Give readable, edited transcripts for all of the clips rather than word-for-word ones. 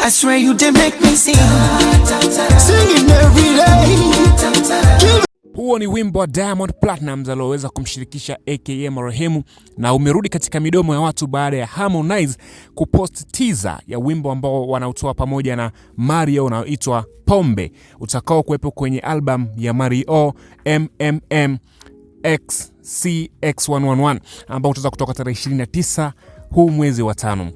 I swear you did make me sing. Singing every day. Huo ni wimbo wa Diamond Platnumz alioweza kumshirikisha aka marehemu, na umerudi katika midomo ya watu baada ya Harmonize kupost teaser ya wimbo ambao wanautoa pamoja na Mario unaoitwa Pombe, utakao kuwepo kwenye album ya Mario MMM XCX111 ambao utaweza kutoka tarehe 29 huu mwezi wa 5.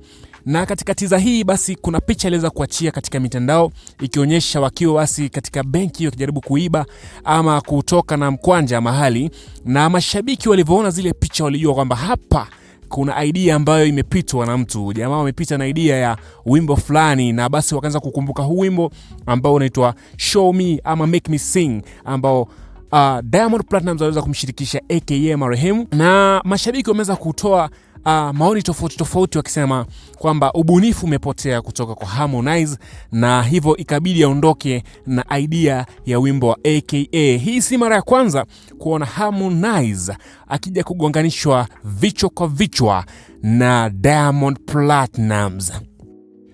Na katika teaser hii basi kuna picha iliweza kuachia katika mitandao ikionyesha wakiwa basi katika benki wakijaribu kuiba ama kutoka na mkwanja mahali, na mashabiki walivyoona zile picha walijua kwamba hapa kuna idea ambayo imepitwa na mtu. Jamaa wamepita na idea ya wimbo fulani, na basi wakaanza kukumbuka huu wimbo ambao unaitwa Show Me ama Make Me Sing ambao Diamond Platnumz aliweza kumshirikisha aka marehemu, na mashabiki wameweza kutoa maoni tofauti wakisema kwamba ubunifu umepotea kutoka kwa Harmonize, na hivyo ikabidi aondoke na idea ya wimbo wa aka. Hii si mara ya kwanza kuona Harmonize akija kugonganishwa vichwa kwa vichwa na Diamond Platnumz.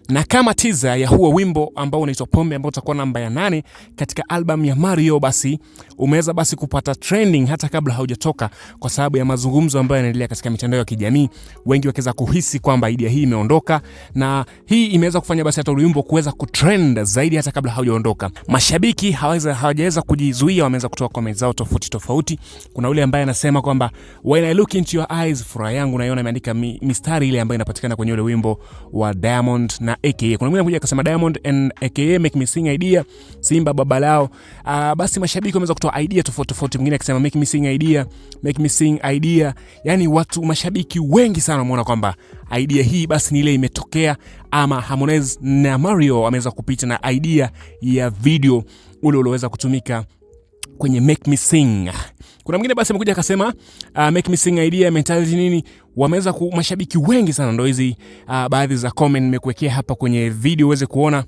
Na kama teaser ya huo wimbo ambao unaitwa Pombe ambao utakuwa namba ya 8 katika album ya Mario basi umeweza basi kupata trending hata kabla haujatoka, kwa sababu ya mazungumzo ambayo yanaendelea katika mitandao ya kijamii, wengi wakiweza kuhisi kwamba idea hii imeondoka, na hii imeweza kufanya basi hata wimbo kuweza kutrend zaidi hata kabla haujaondoka. Mashabiki hawajaweza kujizuia, wameweza kutoa comments zao tofauti. Kuna yule ambaye anasema kwamba when I look into your eyes, furaha yangu naiona, imeandika mistari ile ambayo inapatikana kwenye ule wimbo wa Diamond na aka. Kuna mwingine mmoja akasema Diamond and aka Make Me Sing idea, Simba baba lao. Basi mashabiki wameweza kutoa idea tofauti. Mwingine akasema Make Me Sing idea, Make Me Sing idea. Yani watu mashabiki wengi sana wameona kwamba idea hii basi ni ile imetokea, ama Harmonize na Mario wameweza kupita na idea ya video ule ulioweza kutumika kwenye Make Me Sing. Kuna mwingine basi amekuja akasema Make Me Sing idea mentality nini, wameweza mashabiki wengi sana. Ndio hizi baadhi za comment nimekuwekea hapa kwenye video uweze kuona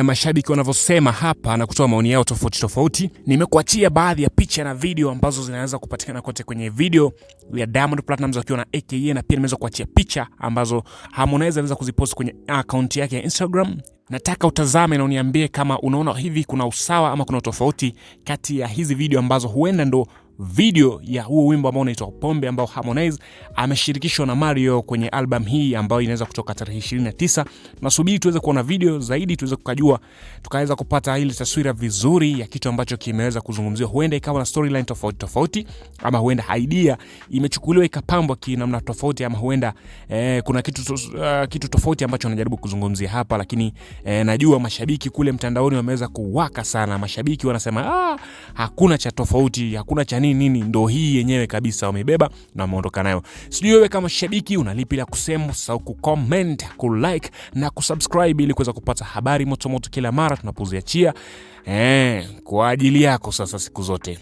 mashabiki wanavyosema hapa na kutoa maoni yao tofauti. Nimekuachia baadhi ya picha na video ambazo zinaweza kupatikana kote kwenye video ya Diamond Platnumz akiwa na aka, na pia nimeweza kuachia picha ambazo Harmonize aliweza kuzipost kwenye account yake ya Instagram. Nataka utazame na uniambie kama unaona hivi kuna usawa ama kuna tofauti kati ya hizi video ambazo huenda ndo video ya huo wimbo ambao unaitwa Pombe ambao Harmonize ameshirikishwa na Mario kwenye album hii ambayo inaweza kutoka tarehe 29. Nasubiri tuweze kuona video zaidi, tuweze kujua, tukaweza kupata ile taswira vizuri ya kitu ambacho kimeweza kuzungumziwa. Huenda ikawa na storyline tofauti, ama huenda idea imechukuliwa ikapambwa kinamna tofauti, ama huenda kuna kitu tofauti ambacho anajaribu kuzungumzia hapa. Lakini najua mashabiki kule mtandaoni wameweza kuwaka sana. Mashabiki wanasema hakuna cha tofauti, hakuna cha nini, ndo hii yenyewe kabisa wamebeba na wameondoka nayo. Sijui wewe kama shabiki unalipi la kusema, usahau kucomment, kulike na kusubscribe ili kuweza kupata habari moto kila mara tunapoziachia kwa ajili yako sasa siku zote.